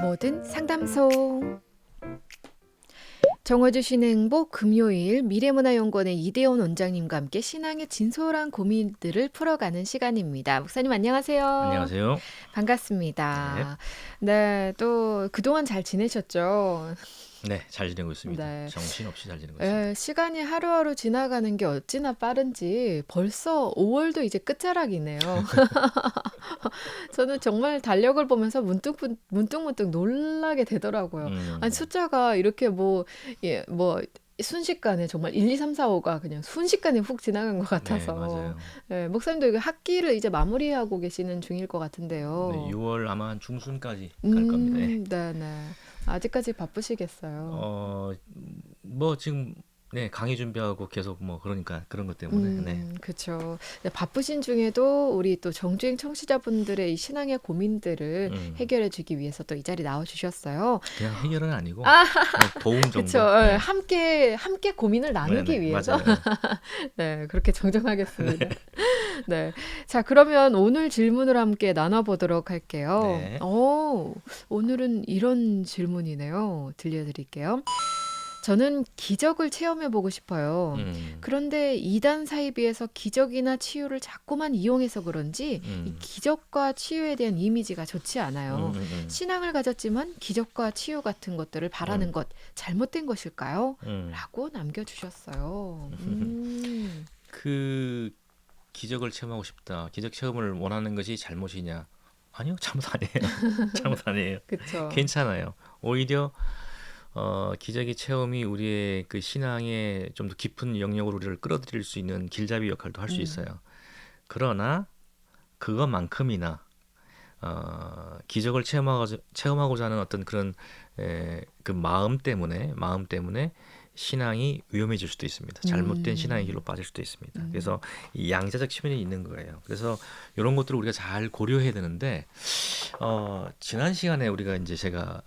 뭐든 상담소. 정화주신 행복 금요일 미래문화연구원의 이대원 원장님과 함께 신앙의 진솔한 고민들을 풀어가는 시간입니다. 목사님 안녕하세요. 안녕하세요. 네. 반갑습니다. 네, 또 그동안 잘 지내셨죠? 네, 잘 지내고 있습니다. 네. 정신없이 잘 지내고 있습니다. 시간이 하루하루 지나가는 게 어찌나 빠른지 벌써 5월도 이제 끝자락이네요. 저는 정말 달력을 보면서 문득 놀라게 되더라고요. 아니, 숫자가 이렇게 순식간에 정말 1, 2, 3, 4, 5가 그냥 순식간에 훅 지나간 것 네, 같아서. 맞아요. 목사님도 이거 학기를 이제 마무리하고 계시는 중일 것 네, 같은데요. 6월 아마 한 중순까지 갈 겁니다. 네. 네네. 아직까지 바쁘시겠어요. 뭐 지금 강의 준비하고 계속 뭐 그러니까 그런 것 때문에 네. 그쵸. 네, 바쁘신 중에도 우리 또 정주행 청취자분들의 이 신앙의 고민들을 해결해 주기 위해서 또 이 자리 나와주셨어요. 그냥 해결은 아니고 그냥 도움 정도. 그쵸. 네. 함께 고민을 나누기 네, 위해서. 맞아요. 네, 그렇게 정정하겠습니다. 네. 자, 그러면 오늘 질문을 함께 나눠보도록 할게요. 네. 오늘은 이런 질문이네요. 들려드릴게요. 저는 기적을 체험해보고 싶어요. 그런데 이단 사이비에서 기적이나 치유를 자꾸만 이용해서 그런지 이 기적과 치유에 대한 이미지가 좋지 않아요. 신앙을 가졌지만 기적과 치유 같은 것들을 바라는 것 잘못된 것일까요? 라고 남겨주셨어요. 그 기적을 체험하고 싶다. 기적 체험을 원하는 것이 잘못이냐? 아니요, 잘못 아니에요. 잘못 아니에요. 그쵸. 괜찮아요. 오히려 기적의 체험이 우리의 그 신앙의 좀 더 깊은 영역으로 우리를 끌어들일 수 있는 길잡이 역할도 할 수 있어요. 그러나 그것만큼이나 기적을 체험하고자 하는 어떤 그런 그 마음 때문에 신앙이 위험해질 수도 있습니다. 잘못된 신앙의 길로 빠질 수도 있습니다. 그래서 이 양자적 측면이 있는 거예요. 그래서 이런 것들을 우리가 잘 고려해야 되는데 지난 시간에 제가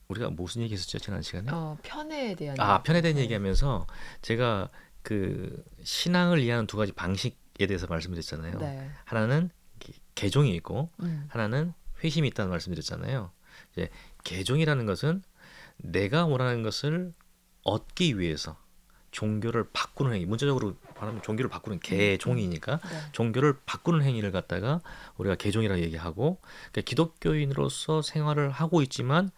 우리가 무슨 얘기했었죠? 지난 시간에? 편에 대한 편에 대한 얘기죠. 얘기하면서 제가 그 신앙을 이해하는 두 가지 방식에 대해서 말씀드렸잖아요. 네. 하나는 개종이 있고 하나는 회심이 있다는 말씀드렸잖아요. 이제 개종이라는 것은 내가 원하는 것을 얻기 위해서 종교를 바꾸는 행위, 문자적으로 말하면 종교를 바꾸는 개종이니까 네. 종교를 바꾸는 행위를 갖다가 우리가 개종이라고 얘기하고, 그러니까 기독교인으로서 생활을 하고 있지만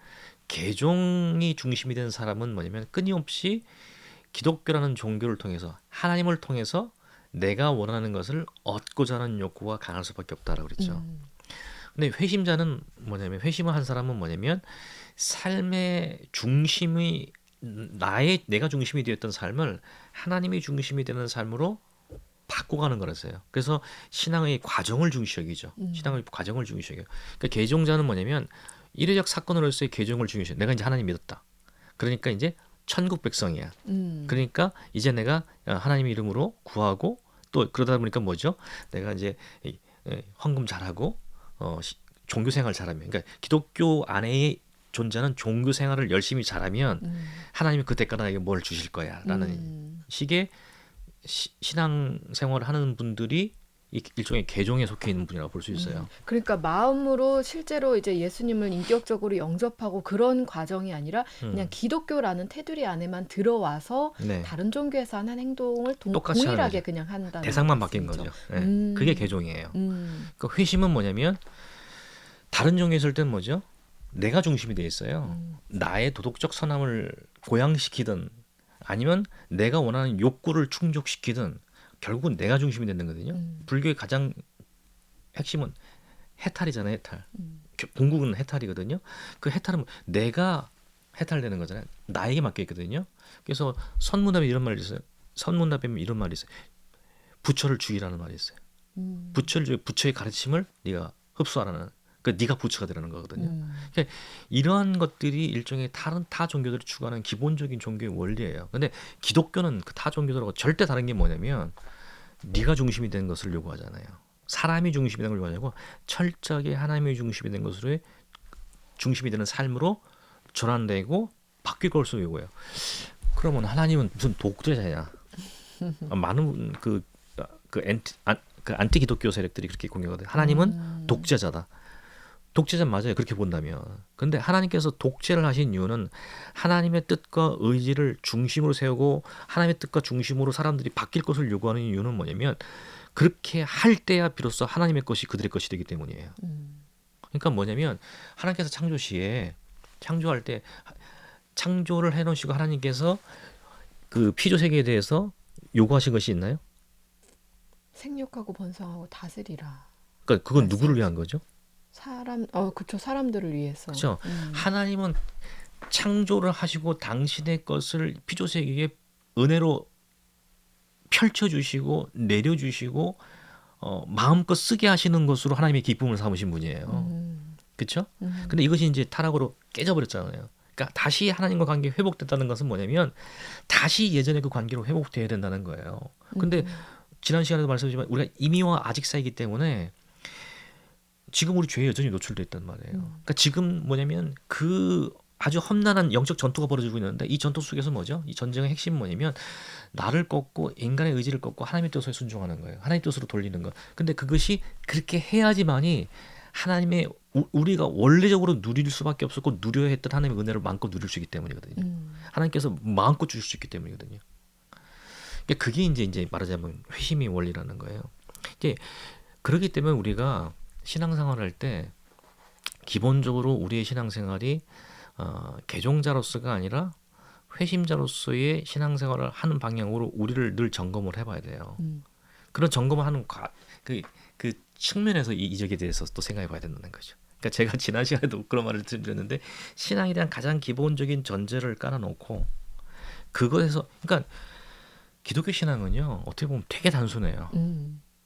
개종이 중심이 된 사람은 뭐냐면 끊임없이 기독교라는 종교를 통해서 하나님을 통해서 내가 원하는 것을 얻고자 하는 욕구가 강할 수밖에 없다라고 그랬죠. 근데 회심자는 뭐냐면, 회심을 한 사람은 뭐냐면 삶의 중심이 내가 중심이 되었던 삶을 하나님이 중심이 되는 삶으로 바꿔가는 거라서요. 그래서 신앙의 과정을 중시 여기죠. 신앙의 과정을 중시 여겨요. 그러니까 개종자는 뭐냐면 이례적 사건으로서의 개종을 중시 여겨. 내가 이제 하나님 믿었다. 그러니까 이제 천국 백성이야. 그러니까 이제 내가 하나님의 이름으로 구하고, 또 그러다 보니까 뭐죠? 내가 이제 헌금 잘하고 종교 생활 잘하면, 그러니까 기독교 안에 존재하는 종교 생활을 열심히 잘하면 하나님이 그 대가 나에게 뭘 주실 거야라는 식의 신앙 생활을 하는 분들이 일종의 개종에 속해 있는 분이라고 볼 수 있어요. 그러니까 마음으로 실제로 이제 예수님을 인격적으로 영접하고 그런 과정이 아니라 그냥 기독교라는 테두리 안에만 들어와서 네. 다른 종교에서 하는 행동을 똑같이 하는 동일하게 거죠. 그냥 한다는 대상만 바뀐 말씀이죠. 거죠. 네. 그게 개종이에요. 그러니까 회심은 뭐냐면 다른 종교에 있을 때는 뭐죠? 내가 중심이 돼 있어요. 나의 도덕적 선함을 고양시키든 아니면 내가 원하는 욕구를 충족시키든 결국은 내가 중심이 되는 거거든요. 불교의 가장 핵심은 해탈이잖아요. 해탈. 궁극은 해탈이거든요. 그 해탈은 내가 해탈되는 거잖아요. 나에게 맡겨 있거든요. 그래서 선문답에 이런 말이 있어요. 선문답에 이런 말이 있어요. 부처를 죽이라는 말이 있어요. 부처의 가르침을 네가 흡수하라는, 네가 부처가 되라는 거거든요. 그러니까 이러한 것들이 일종의 다른 타 종교들이 추구하는 기본적인 종교의 원리예요. 근데 기독교는 그 타 종교들하고 절대 다른 게 뭐냐면 네가 중심이 되는 것을 요구하잖아요. 사람이 중심이 되는 걸 요구하고 철저하게 하나님이 중심이 된 것으로 중심이 되는 삶으로 전환되고 바뀔 것을 요구해요. 그러면 하나님은 무슨 독재자냐? 많은 그 안티 기독교 세력들이 그렇게 공격하거든요. 하나님은 독재자다. 독재자 맞아요. 그렇게 본다면. 근데 하나님께서 독재를 하신 이유는 하나님의 뜻과 의지를 중심으로 세우고 하나님의 뜻과 중심으로 사람들이 바뀔 것을 요구하는 이유는 뭐냐면 그렇게 할 때야 비로소 하나님의 것이 그들의 것이 되기 때문이에요. 그러니까 뭐냐면 하나님께서 창조 시에 창조할 때 창조를 해놓으시고 하나님께서 그 피조 세계에 대해서 요구하신 것이 있나요? 생육하고 번성하고 다스리라. 그러니까 그건 누구를 위한 거죠? 그쵸. 사람들을 위해서. 그렇죠. 하나님은 창조를 하시고 당신의 것을 피조 세계에 은혜로 펼쳐주시고 내려주시고 마음껏 쓰게 하시는 것으로 하나님의 기쁨을 삼으신 분이에요. 그렇죠? 근데 이것이 이제 타락으로 깨져버렸잖아요. 그러니까 다시 하나님과 관계 회복됐다는 것은 뭐냐면 다시 예전의 그 관계로 회복돼야 된다는 거예요. 근데 지난 시간에도 말씀드렸지만 우리가 이미와 아직 사이기 때문에 지금 우리 죄에 여전히 노출돼 있단 말이에요. 그러니까 지금 뭐냐면 그 아주 험난한 영적 전투가 벌어지고 있는데 이 전투 속에서 뭐죠? 이 전쟁의 핵심은 뭐냐면 나를 꺾고 인간의 의지를 꺾고 하나님의 뜻에 순종하는 거예요. 하나님의 뜻으로 돌리는 거. 근데 그것이 그렇게 해야지만이 하나님의 우리가 원래적으로 누릴 수밖에 없었고 누려야 했던 하나님의 은혜를 마음껏 누릴 수 있기 때문이거든요. 하나님께서 마음껏 주실 수 있기 때문이거든요. 그러니까 그게 이제 말하자면 회심의 원리라는 거예요. 이제 그렇기 때문에 우리가 신앙생활을 할 때 기본적으로 우리의 신앙생활이 개종자로서가 아니라 회심자로서의 신앙생활을 하는 방향으로 우리를 늘 점검을 해봐야 돼요. 그런 점검을 하는 그 측면에서 이 이적에 대해서 또 생각해봐야 된다는 거죠. 그러니까 제가 지난 시간에도 그런 말을 드렸는데 신앙에 대한 가장 기본적인 전제를 깔아놓고 그것에서 그러니까 기독교 신앙은요 어떻게 보면 되게 단순해요.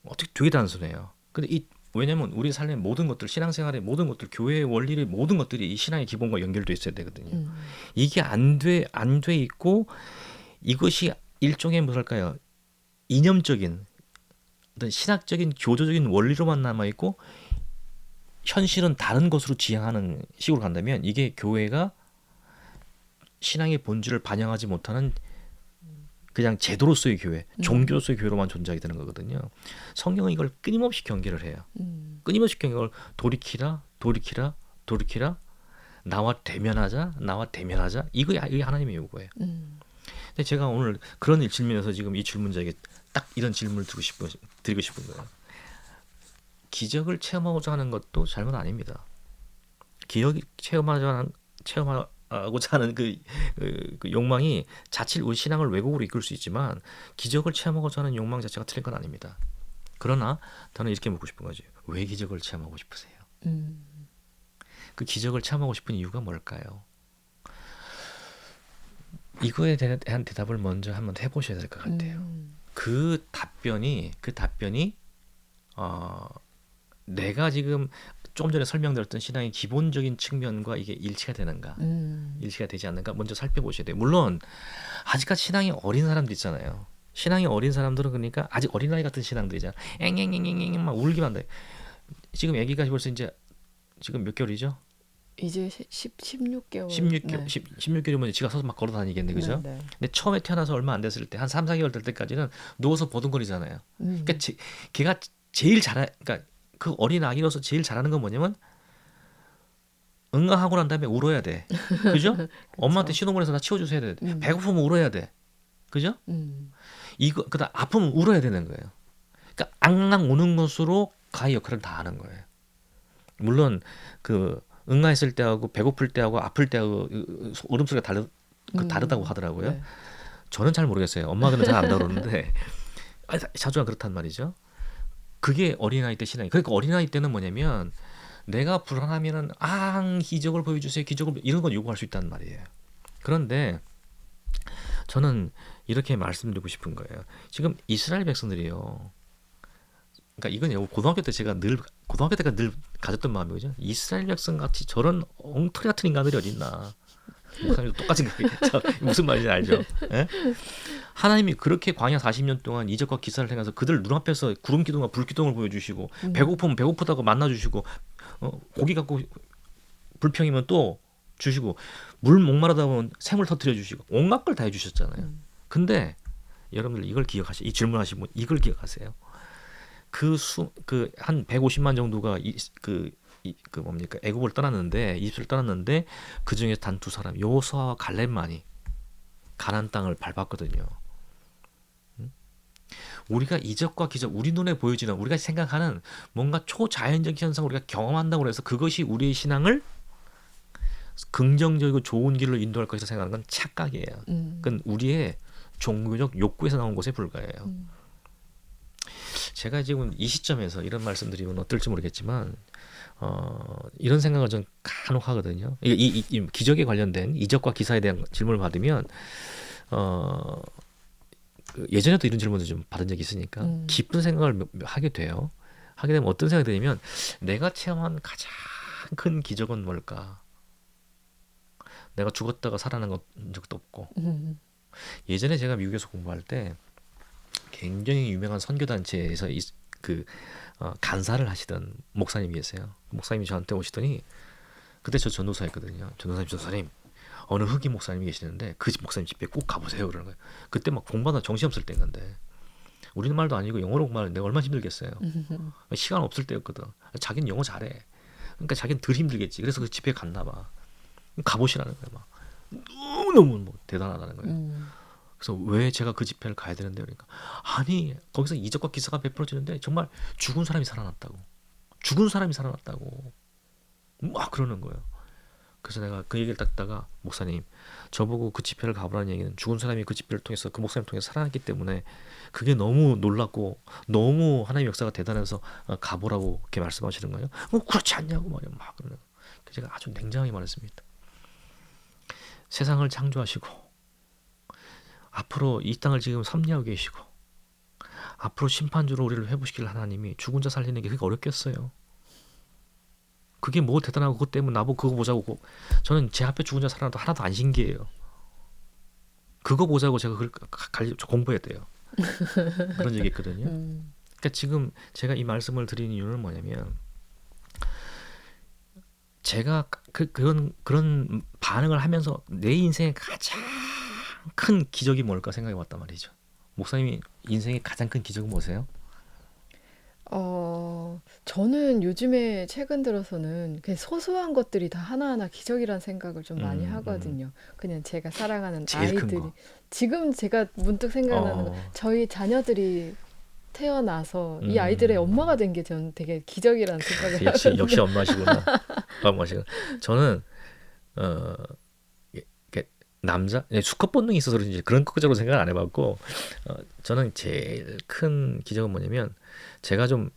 어떻게 되게 단순해요. 근데 왜냐면 우리 삶의 모든 것들, 신앙생활의 모든 것들, 교회의 원리의 모든 것들이 이 신앙의 기본과 연결돼 있어야 되거든요. 이게 안 돼 있고 이것이 일종의 뭐랄까요? 이념적인 어떤 신학적인 교조적인 원리로만 남아 있고 현실은 다른 것으로 지향하는 식으로 간다면 이게 교회가 신앙의 본질을 반영하지 못하는 그냥 제도로서의 교회, 종교로서의 교회로만 존재하게 되는 거거든요. 성경은 이걸 끊임없이 경계를 해요. 끊임없이 경계를 돌이키라, 나와 대면하자. 이게 하나님의 요구예요. 근데 제가 오늘 그런 질문에서 지금 이 질문자에게 딱 이런 질문을 드리고 싶은 거예요. 기적을 체험하고자 하는 것도 잘못 아닙니다. 기적이 체험하고자 하는 그 욕망이 자칫 우리 신앙을 왜곡으로 이끌 수 있지만 기적을 체험하고자 하는 욕망 자체가 틀린 건 아닙니다. 그러나 저는 이렇게 묻고 싶은 거죠. 왜 기적을 체험하고 싶으세요? 그 기적을 체험하고 싶은 이유가 뭘까요? 이거에 대한 대답을 먼저 한번 해보셔야 될 것 같아요. 그 답변이 내가 지금 조금 전에 설명드렸던 신앙의 기본적인 측면과 이게 일치가 되는가, 일치가 되지 않는가 먼저 살펴보셔야 돼요. 물론 아직까지 신앙이 어린 사람들 있잖아요. 신앙이 어린 사람들은 그러니까 아직 어린아이 같은 신앙들이잖아. 앵앵앵앵앵 막 울기만 해. 지금 아기가 벌써 이제 지금 몇 개월이죠? 이제 16개월. 16개월이면 지가 서서 막 걸어 다니겠네, 그죠? 네. 근데 처음에 태어나서 얼마 안 됐을 때, 한 3, 4개월 될 때까지는 누워서 버둥거리잖아요. 그러니까 걔가 제일 그러니까 그 어린 아기로서 제일 잘하는 건 뭐냐면 응가하고 난 다음에 울어야 돼. 그죠? 엄마한테 신호문에서 나 치워주셔야 돼. 배고프면 울어야 돼. 그죠? 그다음 아프면 울어야 되는 거예요. 그러니까 앙랑 우는 것으로 가의 역할을 다 하는 거예요. 물론 그 응가했을 때하고 배고플 때하고 아플 때하고 울음소리가 다르다고 하더라고요. 네. 저는 잘 모르겠어요. 엄마들은 잘 안다고 그러는데 자주가 그렇단 말이죠. 그게 어린아이 때 신앙이. 그러니까 어린아이 때는 뭐냐면 내가 불안하면은 기적을 보여주세요. 이런 건 요구할 수 있다는 말이에요. 그런데 저는 이렇게 말씀드리고 싶은 거예요. 지금 이스라엘 백성들이요. 그러니까 이건 고등학교 때 제가 늘 가졌던 마음이거든요. 이스라엘 백성 같이 저런 엉터리 같은 인간들이 어디 있나. 목사님도 똑같은 거겠죠. 무슨 말인지 알죠? 예? 하나님이 그렇게 광야 40년 동안 이적과 기사를 행해서 그들 눈앞에서 구름 기둥과 불 기둥을 보여주시고 배고프면 배고프다고 만나주시고 고기 갖고 불평이면 또 주시고 물 목마르다 보면 샘을 터뜨려 주시고 온갖 걸 다 해주셨잖아요. 근데 여러분들 이걸 기억하세요. 이 질문하신 분 이걸 기억하세요. 한 150만 정도가 그 그 뭡니까 애굽을 떠났는데 이집트를 떠났는데 그 중에 단 두 사람 여호수아와 갈렙만이 가나안 땅을 밟았거든요. 우리가 이적과 기적 우리 눈에 보여지는 우리가 생각하는 뭔가 초자연적 현상을 우리가 경험한다고 해서 그것이 우리의 신앙을 긍정적이고 좋은 길로 인도할 것이라 생각하는 건 착각이에요. 그건 우리의 종교적 욕구에서 나온 것에 불과해요. 제가 지금 이 시점에서 이런 말씀드리면 어떨지 모르겠지만 이런 생각을 좀 간혹 하거든요. 이 기적에 관련된 이적과 기사에 대한 질문을 받으면 그 예전에도 이런 질문을 좀 받은 적이 있으니까 깊은 생각을 하게 돼요. 하게 되면 어떤 생각이 드냐면 내가 체험한 가장 큰 기적은 뭘까? 내가 죽었다가 살아난 적도 없고 예전에 제가 미국에서 공부할 때 굉장히 유명한 선교단체에서 간사를 하시던 목사님이 계세요. 목사님이 저한테 오시더니 그때 저 전도사였거든요. 전도사님 어느 흑인 목사님이 계시는데 그 목사님 집에 꼭 가보세요 그러는 거예요. 그때 막 공부하다 정신없을 때인데 우리말도 아니고 영어로 공부하는데 내가 얼마나 힘들겠어요. 시간 없을 때였거든. 자기는 영어 잘해. 그러니까 자기는 덜 힘들겠지. 그래서 그 집에 갔나 봐. 가보시라는 거예요. 막 너무너무 뭐 대단하다는 거예요. 그래서 왜 제가 그 집회를 가야 되는데 그러니까 아니 거기서 이적과 기사가 베풀어지는데 정말 죽은 사람이 살아났다고 막 그러는 거예요. 그래서 내가 그 얘기를 듣다가 목사님 저보고 그 집회를 가보라는 얘기는 죽은 사람이 그 집회를 통해서 그 목사님 통해서 살아났기 때문에 그게 너무 놀랍고 너무 하나님의 역사가 대단해서 가보라고 그렇게 말씀하시는 거예요. 그렇지 않냐고 말이야 막 그러는. 제가 아주 냉정하게 말했습니다. 세상을 창조하시고 앞으로 이 땅을 지금 섭리하고 계시고 앞으로 심판주로 우리를 회복시킬 하나님이 죽은 자 살리는 게 그게 어렵겠어요. 그게 뭐 대단하고 그것 때문에 나보고 그거 보자고 저는 제 앞에 죽은 자 살아나도 하나도 안 신기해요. 그거 보자고 제가 그걸 공부해야 돼요. 그런 얘기 했거든요. 그러니까 지금 제가 이 말씀을 드리는 이유는 뭐냐면 제가 그런 반응을 하면서 내 인생의 가장 큰 기적이 뭘까 생각해 봤단 말이죠. 목사님이 인생의 가장 큰 기적은 뭐세요? 저는 요즘에 최근 들어서는 그냥 소소한 것들이 다 하나하나 기적이란 생각을 좀 많이 하거든요. 그냥 제가 사랑하는 제일 큰 아이들이 거. 지금 제가 문득 생각나는 건 저희 자녀들이 태어나서 이 아이들의 엄마가 된 게 저는 되게 기적이라는 생각을 역시 하거든요. 엄마시구나. 엄마시구나. 저는 이렇게 남자 수컷 본능이 있어서 그런지 그런 것적으로 생각을 안 해봤고 저는 제일 큰 기적은 뭐냐면 제가 좀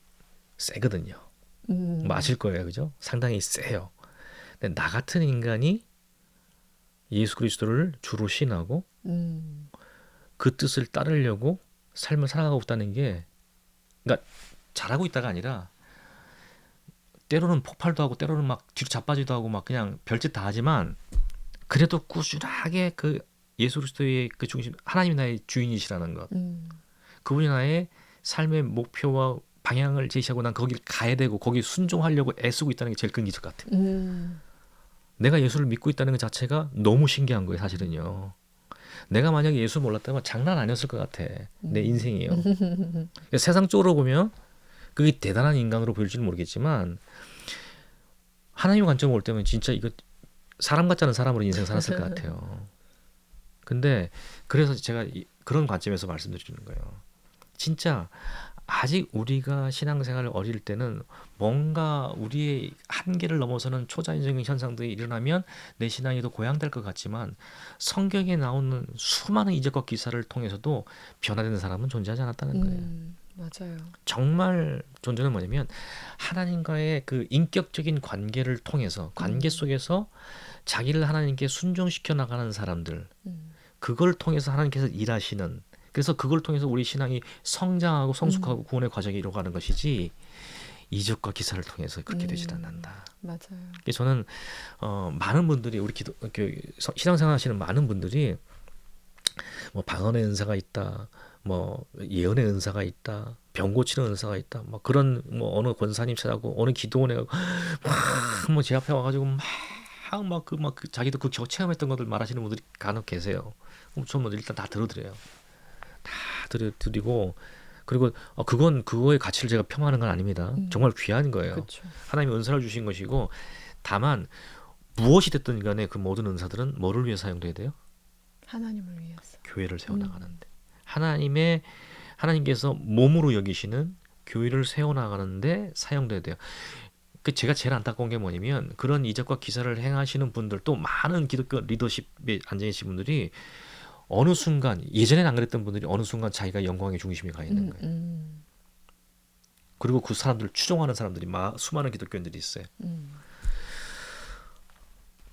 세거든요. 뭐 아실 거예요, 그죠? 상당히 세요. 근데 나 같은 인간이 예수 그리스도를 주로 신하고 음, 그 뜻을 따르려고 삶을 살아가고 있다는 게, 그러니까 잘하고 있다가 아니라 때로는 폭발도 하고 때로는 막 뒤로 자빠지도 하고 막 그냥 별짓 다 하지만 그래도 꾸준하게 그 예수 그리스도의 그 중심, 하나님이 나의 주인이시라는 것, 음, 그분이 나의 삶의 목표와 방향을 제시하고 난 거길 가야 되고 거기 순종하려고 애쓰고 있다는 게 제일 큰 기적 같아요. 음, 내가 예수를 믿고 있다는 것 자체가 너무 신기한 거예요, 사실은요. 내가 만약에 예수 몰랐다면 장난 아니었을 것 같아. 내 인생이요. 그러니까 세상적으로 보면 그게 대단한 인간으로 보일지는 모르겠지만 하나님의 관점으로 볼 때면 진짜 이거 사람 같지 않은 사람으로 인생 살았을 것 같아요. 근데 그래서 제가 그런 관점에서 말씀드리는 거예요. 진짜 아직 우리가 신앙생활을 어릴 때는 뭔가 우리의 한계를 넘어서는 초자연적인 현상들이 일어나면 내 신앙이 더 고양될 것 같지만 성경에 나오는 수많은 이적과 기사를 통해서도 변화되는 사람은 존재하지 않았다는 거예요. 맞아요. 정말 존재는 뭐냐면 하나님과의 그 인격적인 관계를 통해서 관계 속에서 자기를 하나님께 순종시켜 나가는 사람들, 음, 그걸 통해서 하나님께서 일하시는, 그래서 그걸 통해서 우리 신앙이 성장하고 성숙하고 음, 구원의 과정이 이루어가는 것이지 이적과 기사를 통해서 그렇게 되지 않는다. 맞아요. 그래서 저는 많은 분들이 우리 신앙생활 하시는 많은 분들이 뭐 방언의 은사가 있다, 뭐 예언의 은사가 있다, 병 고치는 은사가 있다, 뭐 그런 뭐 어느 권사님 찾아고 어느 기도원에 가고 막뭐 제 앞에 와가지고 막 자기도 그 체험했던 것들 말하시는 분들이 간혹 계세요. 그럼 저는 일단 다 들어드려요. 다 들어드리고 그리고 그건 그거의 가치를 제가 폄하하는 건 아닙니다. 정말 귀한 거예요. 그렇죠. 하나님이 은사를 주신 것이고 다만 무엇이 됐든 간에 그 모든 은사들은 뭐를 위해 사용돼야 돼요? 하나님을 위해서. 교회를 세워나가는데 하나님께서 몸으로 여기시는 교회를 세워나가는데 사용돼야 돼요. 그 제가 제일 안타까운 게 뭐냐면 그런 이적과 기사를 행하시는 분들 또 많은 기독교 리더십에 앉아 계신 분들이 어느 순간 예전엔 안 그랬던 분들이 어느 순간 자기가 영광의 중심에 가 있는 거예요. 그리고 그 사람들을 추종하는 사람들이 수많은 기독교인들이 있어요.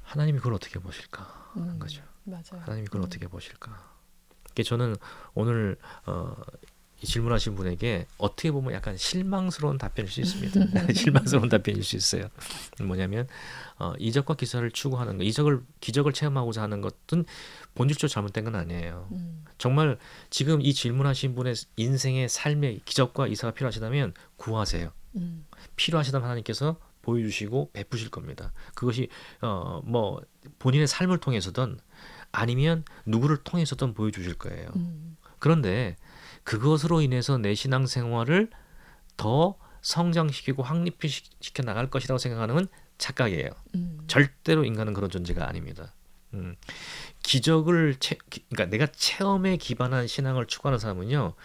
하나님이 그걸 어떻게 보실까 하는 거죠. 맞아요. 하나님이 그걸 어떻게 보실까. 그러니까 저는 오늘 이 질문하신 분에게 어떻게 보면 약간 실망스러운 답변일 수 있습니다. 실망스러운 답변일 수 있어요. 뭐냐면 이적과 기사를 추구하는 거, 기적을 체험하고자 하는 것은 본질적으로 잘못된 건 아니에요. 정말 지금 이 질문하신 분의 인생의 삶의 기적과 이사가 필요하시다면 구하세요. 필요하시다면 하나님께서 보여주시고 베푸실 겁니다. 그것이 뭐 본인의 삶을 통해서든 아니면 누구를 통해서든 보여주실 거예요. 그런데 그것으로 인해서 내 신앙생활을 더 성장시키고 확립시켜 나갈 것이라고 생각하는 건 착각이에요. 절대로 인간은 그런 존재가 아닙니다. 그러니까 내가 체험에 기반한 신앙을 추구하는 사람은요,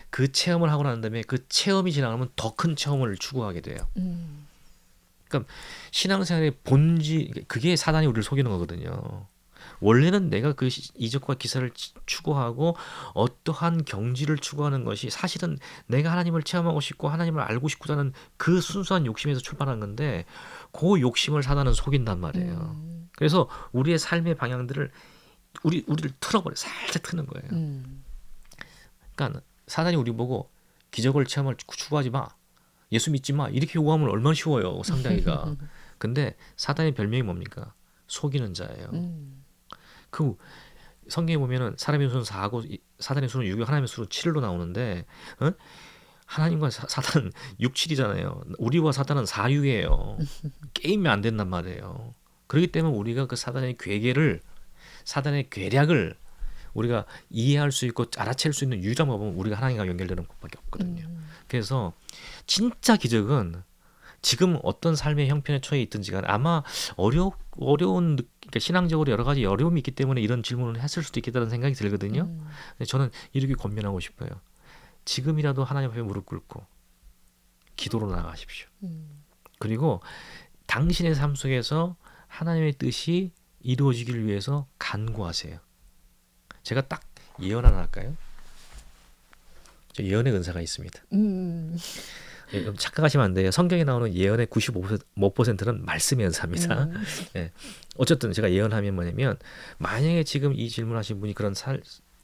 그 체험을 하고 난 다음에 그 체험이 지나가면 더 큰 체험을 추구하게 돼요. 그러니까 신앙생활의 본질, 그게 사단이 우리를 속이는 거거든요. 원래는 내가 그 이적과 기사를 추구하고 어떠한 경지를 추구하는 것이 사실은 내가 하나님을 체험하고 싶고 하나님을 알고 싶고자 하는 그 순수한 욕심에서 출발한 건데 그 욕심을 사단은 속인단 말이에요. 그래서 우리의 삶의 방향들을 우리를 틀어버려, 살짝 트는 거예요. 그러니까 사단이 우리 보고 기적을 체험을 추구하지 마, 예수 믿지 마, 이렇게 요구하면 얼마나 쉬워요, 상당히가. 근데 사단의 별명이 뭡니까? 속이는 자예요. 그 성경에 보면은 사람의 수는 4고 사단의 수는 6이고 하나님의 수는 7로 나오는데 하나님과 사단은 6, 7이잖아요. 우리와 사단은 4, 6이에요. 게임이 안 된단 말이에요. 그렇기 때문에 우리가 그 사단의 괴략을 우리가 이해할 수 있고 알아챌 수 있는 유일한 방법은 우리가 하나님과 연결되는 것밖에 없거든요. 그래서 진짜 기적은 지금 어떤 삶의 형편에 처해 있든지 간에 아마 어려운 그러니까 신앙적으로 여러 가지 어려움이 있기 때문에 이런 질문을 했을 수도 있겠다는 생각이 들거든요. 근데 저는 이렇게 권면하고 싶어요. 지금이라도 하나님 앞에 무릎 꿇고 기도로 나아가십시오. 그리고 당신의 삶 속에서 하나님의 뜻이 이루어지기를 위해서 간구하세요. 제가 딱 예언 하나 할까요? 저 예언의 은사가 있습니다. 착각하시면 안 돼요. 성경에 나오는 예언의 95%는 말씀의 은사입니다. 예. 어쨌든 제가 예언하면 뭐냐면 만약에 지금 이 질문하신 분이 그런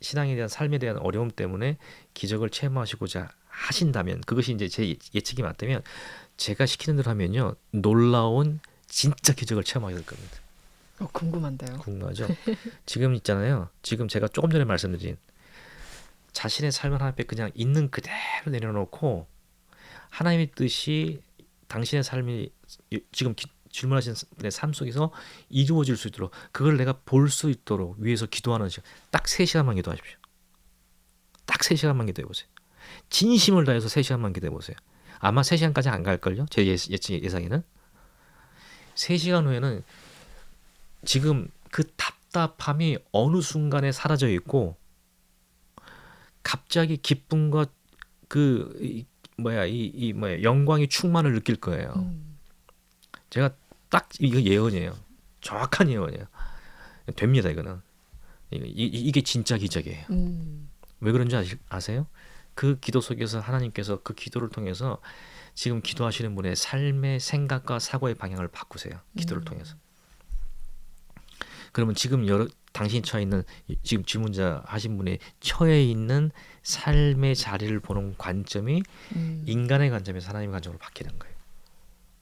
신앙에 대한 삶에 대한 어려움 때문에 기적을 체험하시고자 하신다면 그것이 이제 제 예측이 맞다면 제가 시키는 대로 하면요 놀라운 진짜 기적을 체험하게 될 겁니다. 궁금한데요. 궁금하죠? 지금 있잖아요. 지금 제가 조금 전에 말씀드린 자신의 삶을 하나님 앞에 그냥 있는 그대로 내려놓고 하나님의 뜻이 당신의 삶이 지금 질문하신 내 삶 속에서 이루어질 수 있도록 그걸 내가 볼 수 있도록 위해서 기도하는 시간 딱 3시간만 기도하십시오. 딱 3시간만 기도해 보세요. 진심을 다해서 3시간만 기도해 보세요. 아마 3시간까지 안 갈걸요? 제 예상에는 3시간 후에는 지금 그 답답함이 어느 순간에 사라져 있고 갑자기 기쁨과 영광이 충만을 느낄 거예요. 제가 딱 이거 예언이에요. 정확한 예언이에요. 됩니다 이거는. 이게 진짜 기적이에요. 왜 그런지 아세요? 그 기도 속에서 하나님께서 그 기도를 통해서 지금 기도하시는 분의 삶의 생각과 사고의 방향을 바꾸세요. 기도를 통해서. 그러면 지금 당신이 처해 있는 지금 질문자 하신 분이 처해 있는 삶의 자리를 보는 관점이 인간의 관점에서 하나님의 관점으로 바뀌는 거예요.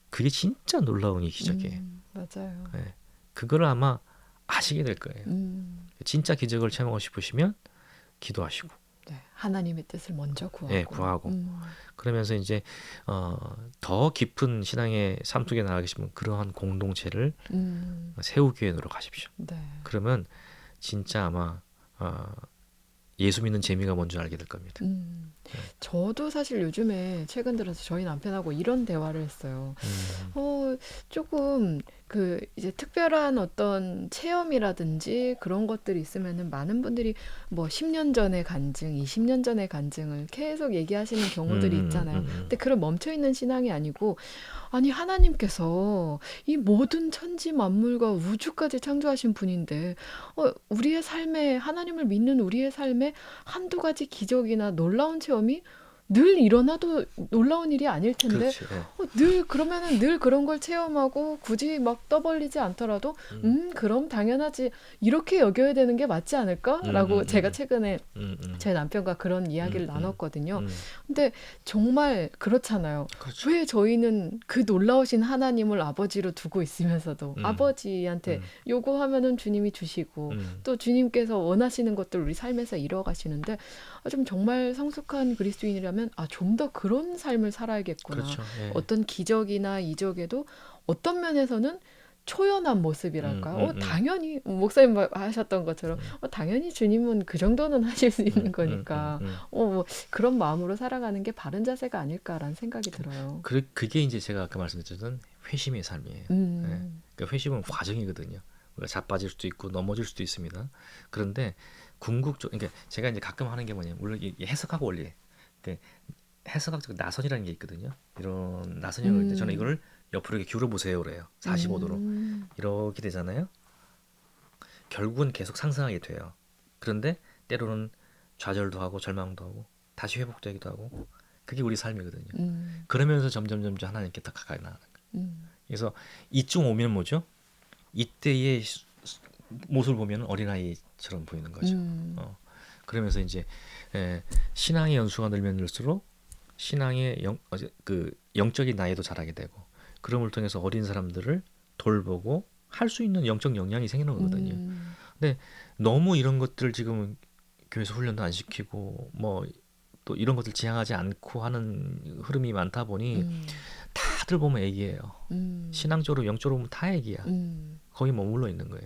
그게 진짜 놀라운 기적이에요. 맞아요. 네. 그거를 아마 아시게 될 거예요. 진짜 기적을 체험하고 싶으시면 기도하시고 네, 하나님의 뜻을 먼저 구하고. 네, 구하고 그러면서 이제 더 깊은 신앙의 삶 속에 나아가시면 그러한 공동체를 세우기 위해 노력하십시오. 네. 그러면 진짜 아마 예수 믿는 재미가 뭔지 알게 될 겁니다. 저도 사실 요즘에 최근 들어서 저희 남편하고 이런 대화를 했어요. 조금 이제 특별한 어떤 체험이라든지 그런 것들이 있으면은 많은 분들이 뭐 10년 전의 간증, 20년 전의 간증을 계속 얘기하시는 경우들이 있잖아요. 근데 그런 멈춰있는 신앙이 아니고, 아니, 하나님께서 이 모든 천지 만물과 우주까지 창조하신 분인데, 우리의 삶에, 하나님을 믿는 우리의 삶에 한두 가지 기적이나 놀라운 체험이 늘 일어나도 놀라운 일이 아닐 텐데, 그렇죠. 그러면은 늘 그런 걸 체험하고 굳이 막 떠벌리지 않더라도, 그럼 당연하지. 이렇게 여겨야 되는 게 맞지 않을까라고 제가 최근에 제 남편과 그런 이야기를 나눴거든요. 근데 정말 그렇잖아요. 그렇죠. 왜 저희는 그 놀라우신 하나님을 아버지로 두고 있으면서도 아버지한테 요구하면은 주님이 주시고 또 주님께서 원하시는 것들 우리 삶에서 이뤄가시는데, 좀 정말 성숙한 그리스도인이라면 좀 더 그런 삶을 살아야겠구나. 그렇죠. 예. 어떤 기적이나 이적에도 어떤 면에서는 초연한 모습이랄까요? 당연히 목사님 하셨던 것처럼 당연히 주님은 그 정도는 하실 수 있는 거니까 뭐 그런 마음으로 살아가는 게 바른 자세가 아닐까라는 생각이 들어요. 그게 이제 제가 아까 말씀드렸던 회심의 삶이에요. 예. 그러니까 회심은 과정이거든요. 우리가 자빠질 수도 있고 넘어질 수도 있습니다. 그런데 궁극적, 그러니까 제가 이제 가끔 하는 게 뭐냐면, 물론 이 해석하고 원리, 그러니까 해석학적 나선이라는 게 있거든요. 이런 나선이 올 때 저는 이걸 옆으로 이렇게 기울여 보세요 그래요. 45도로 이렇게 되잖아요. 결국은 계속 상승하게 돼요. 그런데 때로는 좌절도 하고 절망도 하고 다시 회복되기도 하고, 그게 우리 삶이거든요. 그러면서 점점 하나님께 더 가까이 나가는 거예요. 그래서 이쯤 오면 뭐죠? 이때의 모습을 보면 어린아이처럼 보이는 거죠. 그러면서 이제 신앙의 연수가 늘면 늘수록 신앙의 영적인 나이도 자라게 되고, 그럼을 통해서 어린 사람들을 돌보고 할 수 있는 영적 역량이 생기는 거거든요. 근데 너무 이런 것들을 지금 교회에서 훈련도 안 시키고 뭐 또 이런 것들 지향하지 않고 하는 흐름이 많다 보니 다들 보면 애기예요. 신앙적으로 영적으로 보면 다 애기야. 거기 머물러 있는 거예요.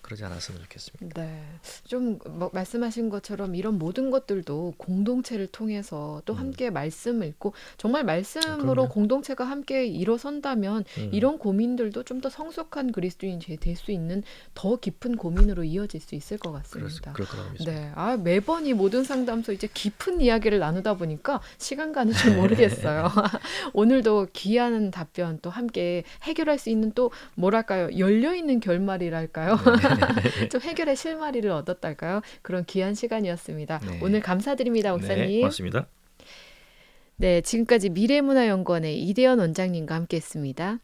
그러지 않았으면 좋겠습니다. 네, 좀 말씀하신 것처럼 이런 모든 것들도 공동체를 통해서 또 함께 말씀을 읽고 정말 말씀으로 그럼요. 공동체가 함께 일어선다면 이런 고민들도 좀 더 성숙한 그리스도인이 될 수 있는 더 깊은 고민으로 이어질 수 있을 것 같습니다. 그럴 거라고 믿습니다. 네, 매번 이 모든 상담소 이제 깊은 이야기를 나누다 보니까 시간 가는 줄 모르겠어요. 오늘도 귀한 답변 또 함께 해결할 수 있는 또 뭐랄까요, 열려있는 결말이랄까요? 좀 해결의 실마리를 얻었달까요? 그런 귀한 시간이었습니다. 네. 오늘 감사드립니다, 목사님. 네, 고맙습니다. 네, 지금까지 미래문화연구원의 이대현 원장님과 함께했습니다.